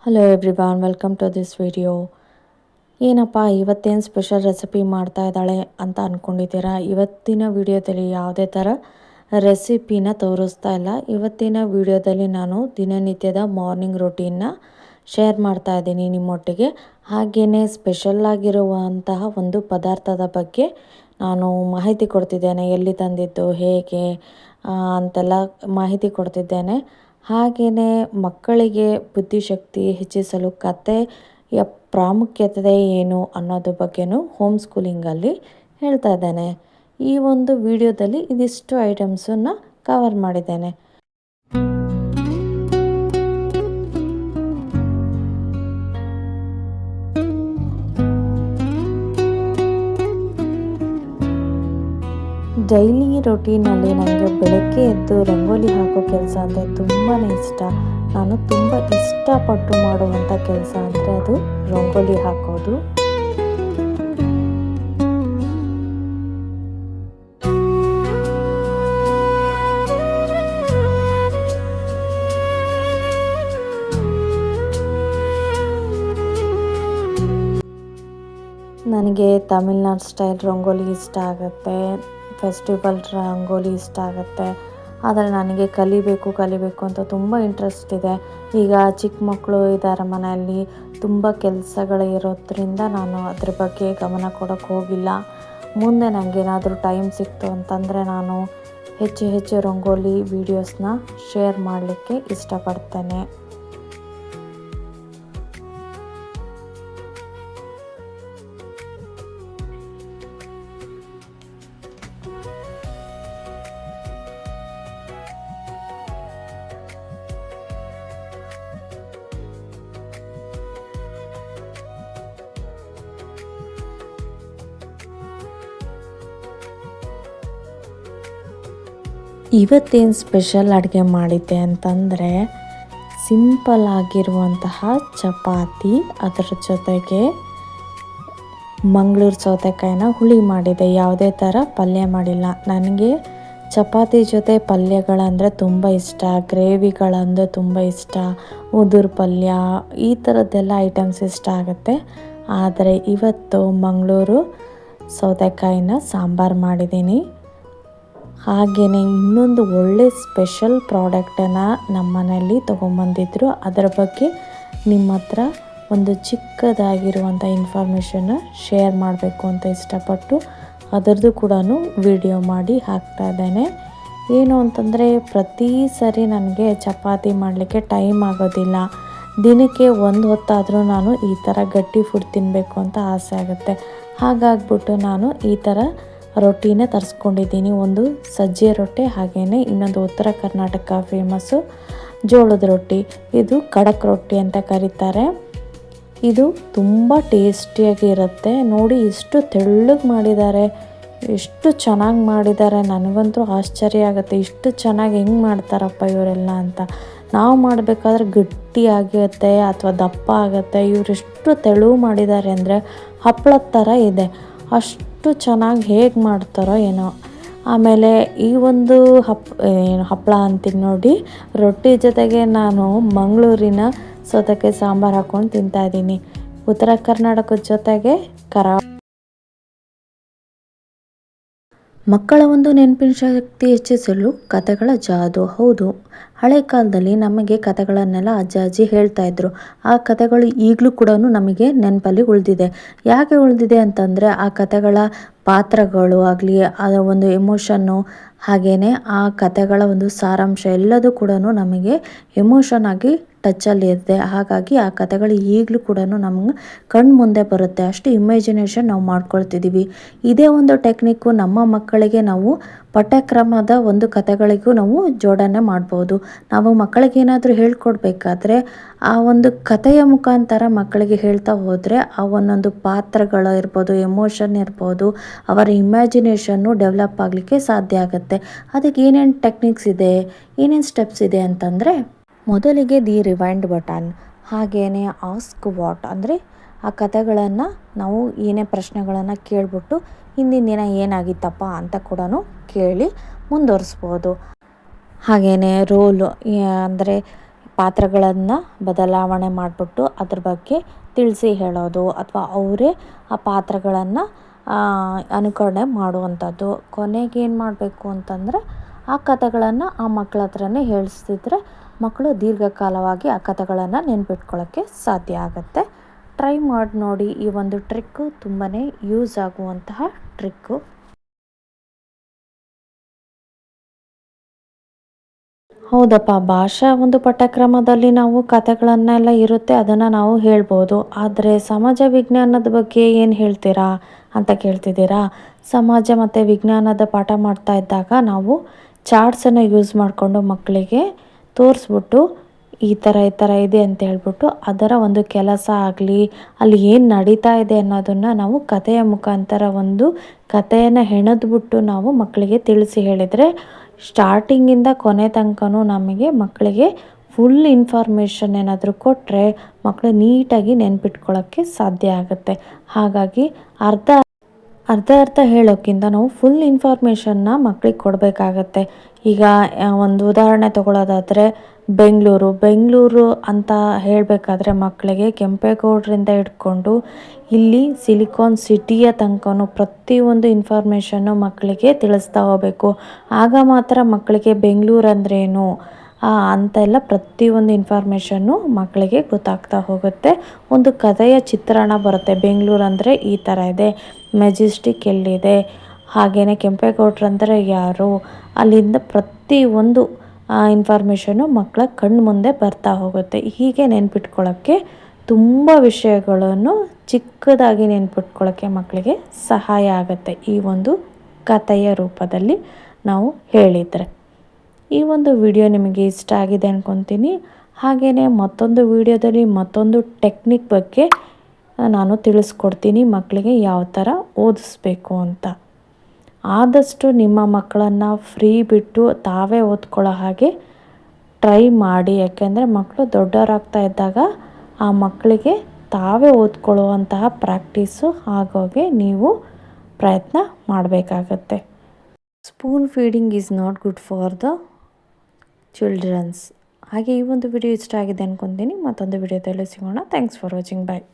Hello everyone, welcome to this video. ಏನಪ್ಪ ಇವತ್ತೇನು special recipe ಮಾಡ್ತಾ ಇದ್ದಾಳೆ ಅಂತ ಅಂದ್ಕೊಂಡಿದ್ದೀರಾ? ಇವತ್ತಿನ ವಿಡಿಯೋದಲ್ಲಿ ಯಾವುದೇ ಥರ ರೆಸಿಪಿನ ತೋರಿಸ್ತಾ ಇಲ್ಲ. ಇವತ್ತಿನ ವಿಡಿಯೋದಲ್ಲಿ ನಾನು ದಿನನಿತ್ಯದ ಮಾರ್ನಿಂಗ್ ರೂಟೀನ್ನ ಶೇರ್ ಮಾಡ್ತಾ ಇದ್ದೀನಿ ನಿಮ್ಮೊಟ್ಟಿಗೆ. ಹಾಗೆಯೇ ಸ್ಪೆಷಲ್ಲಾಗಿರುವಂತಹ ಒಂದು ಪದಾರ್ಥದ ಬಗ್ಗೆ ನಾನು ಮಾಹಿತಿ ಕೊಡ್ತಿದ್ದೇನೆ. ಎಲ್ಲಿ ತಂದಿದ್ದು, ಹೇಗೆ ಅಂತೆಲ್ಲ ಮಾಹಿತಿ ಕೊಡ್ತಿದ್ದೇನೆ. ಹಾಗೆಯೇ ಮಕ್ಕಳಿಗೆ ಬುದ್ಧಿಶಕ್ತಿ ಹೆಚ್ಚಿಸಲು ಕಥೆಯ ಪ್ರಾಮುಖ್ಯತೆ ಏನು ಅನ್ನೋದ್ರ ಬಗ್ಗೆನೂ ಹೋಮ್ ಸ್ಕೂಲಿಂಗಲ್ಲಿ ಹೇಳ್ತಾ ಇದ್ದೇನೆ. ಈ ಒಂದು ವಿಡಿಯೋದಲ್ಲಿ ಇದಿಷ್ಟು ಐಟಮ್ಸನ್ನು ಕವರ್ ಮಾಡಿದ್ದೇನೆ. ಡೈಲಿ ರೊಟೀನಲ್ಲಿ ನನಗೆ ಬೆಳಗ್ಗೆ ಎದ್ದು ರಂಗೋಲಿ ಹಾಕೋ ಕೆಲಸ ಅಂದರೆ ತುಂಬಾ ಇಷ್ಟ. ನಾನು ತುಂಬ ಇಷ್ಟಪಟ್ಟು ಮಾಡುವಂಥ ಕೆಲಸ ಅಂದರೆ ಅದು ರಂಗೋಲಿ ಹಾಕೋದು. ನನಗೆ ತಮಿಳ್ನಾಡು ಸ್ಟೈಲ್ ರಂಗೋಲಿ ಇಷ್ಟ ಆಗುತ್ತೆ, ಫೆಸ್ಟಿವಲ್ ರಂಗೋಲಿ ಇಷ್ಟ ಆಗುತ್ತೆ. ಆದರೆ ನನಗೆ ಕಲಿಬೇಕು ಅಂತ ತುಂಬ ಇಂಟ್ರೆಸ್ಟ್ ಇದೆ. ಈಗ ಚಿಕ್ಕ ಮಕ್ಕಳು ಇದ್ದಾರೆ ಮನೆಯಲ್ಲಿ, ತುಂಬ ಕೆಲಸಗಳು ಇರೋದ್ರಿಂದ ನಾನು ಅದ್ರ ಬಗ್ಗೆ ಗಮನ ಕೊಡೋಕ್ಕೆ ಹೋಗಿಲ್ಲ. ಮುಂದೆ ನನಗೇನಾದರೂ ಟೈಮ್ ಸಿಕ್ತು ಅಂತಂದರೆ ನಾನು ಹೆಚ್ಚು ರಂಗೋಲಿ ವೀಡಿಯೋಸ್ನ ಶೇರ್ ಮಾಡಲಿಕ್ಕೆ ಇಷ್ಟಪಡ್ತೇನೆ. ಇವತ್ತೇನು ಸ್ಪೆಷಲ್ ಅಡುಗೆ ಮಾಡಿದ್ದೆ ಅಂತಂದರೆ ಸಿಂಪಲ್ ಆಗಿರುವಂತಹ ಚಪಾತಿ, ಅದರ ಜೊತೆಗೆ ಮಂಗಳೂರು ಸೌತೆಕಾಯಿನ ಹುಳಿ ಮಾಡಿದೆ. ಯಾವುದೇ ಥರ ಪಲ್ಯ ಮಾಡಿಲ್ಲ. ನನಗೆ ಚಪಾತಿ ಜೊತೆ ಪಲ್ಯಗಳಂದರೆ ತುಂಬ ಇಷ್ಟ, ಗ್ರೇವಿಗಳಂದರೆ ತುಂಬ ಇಷ್ಟ, ಉದುರು ಪಲ್ಯ ಈ ಥರದ್ದೆಲ್ಲ ಐಟಮ್ಸ್ ಇಷ್ಟ ಆಗುತ್ತೆ. ಆದರೆ ಇವತ್ತು ಮಂಗಳೂರು ಸೌತೆಕಾಯಿನ ಸಾಂಬಾರು ಮಾಡಿದ್ದೀನಿ. ಹಾಗೆಯೇ ಇನ್ನೊಂದು ಒಳ್ಳೆ ಸ್ಪೆಷಲ್ ಪ್ರಾಡಕ್ಟನ್ನು ನಮ್ಮ ಮನೆಯಲ್ಲಿ ತೊಗೊಂಬಂದಿದ್ರು. ಅದರ ಬಗ್ಗೆ ನಿಮ್ಮ ಹತ್ರ ಒಂದು ಚಿಕ್ಕದಾಗಿರುವಂಥ ಇನ್ಫಾರ್ಮೇಷನ್ನ ಶೇರ್ ಮಾಡಬೇಕು ಅಂತ ಇಷ್ಟಪಟ್ಟು ಅದರದ್ದು ಕೂಡ ವಿಡಿಯೋ ಮಾಡಿ ಹಾಕ್ತಾ ಇದ್ದೇನೆ. ಏನು ಅಂತಂದರೆ ಪ್ರತಿ ಸರಿ ನನಗೆ ಚಪಾತಿ ಮಾಡಲಿಕ್ಕೆ ಟೈಮ್ ಆಗೋದಿಲ್ಲ. ದಿನಕ್ಕೆ ಒಂದು ಹೊತ್ತಾದರೂ ನಾನು ಈ ಥರ ಗಟ್ಟಿ ಫುಡ್ ತಿನ್ನಬೇಕು ಅಂತ ಆಸೆ ಆಗುತ್ತೆ. ಹಾಗಾಗ್ಬಿಟ್ಟು ನಾನು ಈ ಥರ ರೊಟ್ಟಿನ ತರಿಸ್ಕೊಂಡಿದ್ದೀನಿ. ಒಂದು ಸಜ್ಜೆ ರೊಟ್ಟಿ, ಹಾಗೆಯೇ ಇನ್ನೊಂದು ಉತ್ತರ ಕರ್ನಾಟಕ ಫೇಮಸ್ಸು ಜೋಳದ ರೊಟ್ಟಿ. ಇದು ಖಡಕ್ ರೊಟ್ಟಿ ಅಂತ ಕರೀತಾರೆ. ಇದು ತುಂಬ ಟೇಸ್ಟಿಯಾಗಿ ಇರುತ್ತೆ. ನೋಡಿ ಎಷ್ಟು ತೆಳ್ಳಗೆ ಮಾಡಿದ್ದಾರೆ, ಎಷ್ಟು ಚೆನ್ನಾಗಿ ಮಾಡಿದ್ದಾರೆ. ನನಗಂತೂ ಆಶ್ಚರ್ಯ ಆಗುತ್ತೆ, ಇಷ್ಟು ಚೆನ್ನಾಗಿ ಹೆಂಗೆ ಮಾಡ್ತಾರಪ್ಪ ಇವರೆಲ್ಲ ಅಂತ. ನಾವು ಮಾಡಬೇಕಾದ್ರೆ ಗಟ್ಟಿಯಾಗಿರುತ್ತೆ ಅಥವಾ ದಪ್ಪ ಆಗುತ್ತೆ. ಇವರೆಷ್ಟು ತೆಳು ಮಾಡಿದ್ದಾರೆ ಅಂದರೆ ಹಪ್ಪಳದ ಥರ ಇದೆ. ಅಷ್ಟು ಚೆನ್ನಾಗಿ ಹೇಗೆ ಮಾಡ್ತಾರೋ ಏನೋ. ಆಮೇಲೆ ಈ ಒಂದು ಹಪ್ಪಳ ಅಂತೀನಿ ನೋಡಿ, ರೊಟ್ಟಿ ಜೊತೆಗೆ ನಾನು ಮಂಗಳೂರಿನ ಸೌತೆಕಾಯಿ ಸಾಂಬಾರು ಹಾಕ್ಕೊಂಡು ತಿಂತಾಯಿದ್ದೀನಿ. ಉತ್ತರ ಕರ್ನಾಟಕದ ಜೊತೆಗೆ ಮಕ್ಕಳ ಒಂದು ನೆನಪಿನ ಶಕ್ತಿ ಹೆಚ್ಚಿಸಲು ಕಥೆಗಳ ಜಾದು. ಹೌದು, ಹಳೆ ಕಾಲದಲ್ಲಿ ನಮಗೆ ಕಥೆಗಳನ್ನೆಲ್ಲ ಅಜ್ಜಿ ಹೇಳ್ತಾ ಇದ್ರು. ಆ ಕಥೆಗಳು ಈಗಲೂ ಕೂಡ ನಮಗೆ ನೆನಪಲ್ಲಿ ಉಳಿದಿದೆ. ಯಾಕೆ ಉಳಿದಿದೆ ಅಂತಂದರೆ ಆ ಕಥೆಗಳ ಪಾತ್ರಗಳು ಆಗಲಿ, ಅದರ ಒಂದು ಎಮೋಷನ್ನು, ಹಾಗೆಯೇ ಆ ಕಥೆಗಳ ಒಂದು ಸಾರಾಂಶ ಎಲ್ಲದೂ ಕೂಡ ನಮಗೆ ಎಮೋಷನ್ ಆಗಿ ಟಚ್ಚಲ್ಲಿ ಇರುತ್ತೆ. ಹಾಗಾಗಿ ಆ ಕಥೆಗಳು ಈಗಲೂ ಕೂಡ ನಮಗೆ ಕಣ್ಣು ಮುಂದೆ ಬರುತ್ತೆ. ಅಷ್ಟು ಇಮ್ಯಾಜಿನೇಷನ್ ನಾವು ಮಾಡ್ಕೊಳ್ತಿದ್ದೀವಿ. ಇದೇ ಒಂದು ಟೆಕ್ನಿಕ್ಕು ನಮ್ಮ ಮಕ್ಕಳಿಗೆ ನಾವು ಪಠ್ಯಕ್ರಮದ ಒಂದು ಕಥೆಗಳಿಗೂ ನಾವು ಜೋಡಣೆ ಮಾಡ್ಬೋದು. ನಾವು ಮಕ್ಕಳಿಗೆ ಏನಾದರೂ ಹೇಳ್ಕೊಡ್ಬೇಕಾದ್ರೆ ಆ ಒಂದು ಕಥೆಯ ಮುಖಾಂತರ ಮಕ್ಕಳಿಗೆ ಹೇಳ್ತಾ ಹೋದರೆ ಆ ಒಂದೊಂದು ಪಾತ್ರಗಳು ಇರ್ಬೋದು, ಎಮೋಷನ್ ಇರ್ಬೋದು, ಅವರ ಇಮ್ಯಾಜಿನೇಷನ್ನು ಡೆವಲಪ್ ಆಗಲಿಕ್ಕೆ ಸಾಧ್ಯ ಆಗುತ್ತೆ. ಅದಕ್ಕೆ ಏನೇನು ಟೆಕ್ನಿಕ್ಸ್ ಇದೆ, ಏನೇನು ಸ್ಟೆಪ್ಸ್ ಇದೆ ಅಂತಂದರೆ, ಮೊದಲಿಗೆ ದಿ ರಿವೈಂಡ್ ಬಟನ್, ಹಾಗೆಯೇ ಆಸ್ಕ್ ವಾಟ್ ಅಂದರೆ ಆ ಕಥೆಗಳನ್ನು ನಾವು ಏನೇ ಪ್ರಶ್ನೆಗಳನ್ನು ಕೇಳಿಬಿಟ್ಟು ಹಿಂದಿನ ದಿನ ಏನಾಗಿತ್ತಪ್ಪ ಅಂತ ಕೂಡ ಕೇಳಿ ಮುಂದುವರಿಸ್ಬೋದು. ಹಾಗೆಯೇ ರೋಲು ಅಂದರೆ ಪಾತ್ರಗಳನ್ನು ಬದಲಾವಣೆ ಮಾಡಿಬಿಟ್ಟು ಅದ್ರ ಬಗ್ಗೆ ತಿಳಿಸಿ ಹೇಳೋದು, ಅಥವಾ ಅವರೇ ಆ ಪಾತ್ರಗಳನ್ನು ಅನುಕರಣೆ ಮಾಡುವಂಥದ್ದು. ಕೊನೆಗೆ ಏನು ಮಾಡಬೇಕು ಅಂತಂದರೆ ಆ ಕಥೆಗಳನ್ನು ಆ ಮಕ್ಕಳ ಹತ್ರನೇ ಹೇಳಿಸ್ತಿದ್ರೆ ಮಕ್ಕಳು ದೀರ್ಘಕಾಲವಾಗಿ ಆ ಕಥೆಗಳನ್ನು ನೆನ್ಪಿಟ್ಕೊಳ್ಳೋಕ್ಕೆ ಸಾಧ್ಯ ಆಗುತ್ತೆ. ಟ್ರೈ ಮಾಡಿ ನೋಡಿ. ಈ ಒಂದು ಟ್ರಿಕ್ಕು ತುಂಬಾ ಯೂಸ್ ಆಗುವಂತಹ ಟ್ರಿಕ್ಕು. ಹೌದಪ್ಪ, ಭಾಷಾ ಒಂದು ಪಠ್ಯಕ್ರಮದಲ್ಲಿ ನಾವು ಕಥೆಗಳನ್ನೆಲ್ಲ ಇರುತ್ತೆ, ಅದನ್ನು ನಾವು ಹೇಳ್ಬೋದು. ಆದರೆ ಸಮಾಜ ವಿಜ್ಞಾನದ ಬಗ್ಗೆ ಏನು ಹೇಳ್ತೀರಾ ಅಂತ ಕೇಳ್ತಿದ್ದೀರಾ? ಸಮಾಜ ಮತ್ತು ವಿಜ್ಞಾನದ ಪಾಠ ಮಾಡ್ತಾ ಇದ್ದಾಗ ನಾವು ಚಾರ್ಟ್ಸನ್ನು ಯೂಸ್ ಮಾಡಿಕೊಂಡು ಮಕ್ಕಳಿಗೆ ತೋರಿಸ್ಬಿಟ್ಟು ಈ ಥರ ಇದೆ ಅಂತ ಹೇಳ್ಬಿಟ್ಟು ಅದರ ಒಂದು ಕೆಲಸ ಆಗಲಿ, ಅಲ್ಲಿ ಏನು ನಡೀತಾ ಇದೆ ಅನ್ನೋದನ್ನು ನಾವು ಕಥೆಯ ಮುಖಾಂತರ ಒಂದು ಕಥೆಯನ್ನು ಹೆಣೆದ್ಬಿಟ್ಟು ನಾವು ಮಕ್ಕಳಿಗೆ ತಿಳಿಸಿ ಹೇಳಿದರೆ ಸ್ಟಾರ್ಟಿಂಗಿಂದ ಕೊನೆ ತನಕನೂ ನಮಗೆ ಮಕ್ಕಳಿಗೆ ಫುಲ್ ಇನ್ಫಾರ್ಮೇಷನ್ ಏನಾದರೂ ಕೊಟ್ಟರೆ ಮಕ್ಕಳು ನೀಟಾಗಿ ನೆನ್ಪಿಟ್ಕೊಳ್ಳೋಕ್ಕೆ ಸಾಧ್ಯ ಆಗುತ್ತೆ. ಹಾಗಾಗಿ ಅರ್ಧ ಹೇಳೋಕ್ಕಿಂತ ನಾವು ಫುಲ್ ಇನ್ಫಾರ್ಮೇಷನ್ನ ಮಕ್ಕಳಿಗೆ ಕೊಡಬೇಕಾಗತ್ತೆ. ಈಗ ಒಂದು ಉದಾಹರಣೆ ತಗೊಳ್ಳೋದಾದರೆ ಬೆಂಗಳೂರು ಅಂತ ಹೇಳಬೇಕಾದ್ರೆ ಮಕ್ಕಳಿಗೆ ಕೆಂಪೇಗೌಡರಿಂದ ಹಿಡ್ಕೊಂಡು ಇಲ್ಲಿ ಸಿಲಿಕಾನ್ ಸಿಟಿಯ ತನಕನೂ ಪ್ರತಿಯೊಂದು ಇನ್ಫಾರ್ಮೇಷನ್ನು ಮಕ್ಕಳಿಗೆ ತಿಳಿಸ್ತಾ ಹೋಗಬೇಕು. ಆಗ ಮಾತ್ರ ಮಕ್ಕಳಿಗೆ ಬೆಂಗಳೂರು ಅಂದ್ರೇನು ಅಂತೆಲ್ಲ ಪ್ರತಿಯೊಂದು ಇನ್ಫಾರ್ಮೇಷನ್ನು ಮಕ್ಕಳಿಗೆ ಗೊತ್ತಾಗ್ತಾ ಹೋಗುತ್ತೆ. ಒಂದು ಕಥೆಯ ಚಿತ್ರಣ ಬರುತ್ತೆ. ಬೆಂಗಳೂರು ಅಂದರೆ ಈ ಥರ ಇದೆ, ಮೆಜೆಸ್ಟಿಕ್ ಎಲ್ಲಿದೆ, ಹಾಗೆಯೇ ಕೆಂಪೇಗೌಡರು ಅಂದರೆ ಯಾರು, ಅಲ್ಲಿಂದ ಪ್ರತಿಯೊಂದು ಇನ್ಫಾರ್ಮೇಷನ್ನು ಮಕ್ಕಳ ಕಣ್ಣು ಮುಂದೆ ಬರ್ತಾ ಹೋಗುತ್ತೆ. ಹೀಗೆ ನೆನ್ಪಿಟ್ಕೊಳ್ಳೋಕ್ಕೆ ತುಂಬ ವಿಷಯಗಳನ್ನು ಚಿಕ್ಕದಾಗಿ ನೆನ್ಪಿಟ್ಕೊಳ್ಳೋಕ್ಕೆ ಮಕ್ಕಳಿಗೆ ಸಹಾಯ ಆಗುತ್ತೆ ಈ ಒಂದು ಕಥೆಯ ರೂಪದಲ್ಲಿ ನಾವು ಹೇಳಿದರೆ. ಈ ಒಂದು ವಿಡಿಯೋ ನಿಮಗೆ ಇಷ್ಟ ಆಗಿದೆ ಅಂದ್ಕೊತೀನಿ. ಹಾಗೆಯೇ ಮತ್ತೊಂದು ವಿಡಿಯೋದಲ್ಲಿ ಮತ್ತೊಂದು ಟೆಕ್ನಿಕ್ ಬಗ್ಗೆ ನಾನು ತಿಳಿಸ್ಕೊಡ್ತೀನಿ, ಮಕ್ಕಳಿಗೆ ಯಾವ ಥರ ಓದಿಸ್ಬೇಕು ಅಂತ. ಆದಷ್ಟು ನಿಮ್ಮ ಮಕ್ಕಳನ್ನು ಫ್ರೀ ಬಿಟ್ಟು ತಾವೇ ಓದ್ಕೊಳ್ಳೋ ಹಾಗೆ ಟ್ರೈ ಮಾಡಿ. ಯಾಕೆಂದರೆ ಮಕ್ಕಳು ದೊಡ್ಡವರಾಗ್ತಾ ಇದ್ದಾಗ ಆ ಮಕ್ಕಳಿಗೆ ತಾವೇ ಓದ್ಕೊಳ್ಳುವಂತಹ ಪ್ರಾಕ್ಟೀಸು ಆಗೋಗೆ ನೀವು ಪ್ರಯತ್ನ ಮಾಡಬೇಕಾಗತ್ತೆ. Spoon feeding is not good for the childrens. ಹಾಗೆ ಈ ಒಂದು ವಿಡಿಯೋ ಇಷ್ಟ ಆಗಿದೆ ಅಂದ್ಕೊತೀನಿ. ಮತ್ತೊಂದು ವಿಡಿಯೋದಲ್ಲಿ ಸಿಗೋಣ. Thanks for watching. ಬಾಯ್.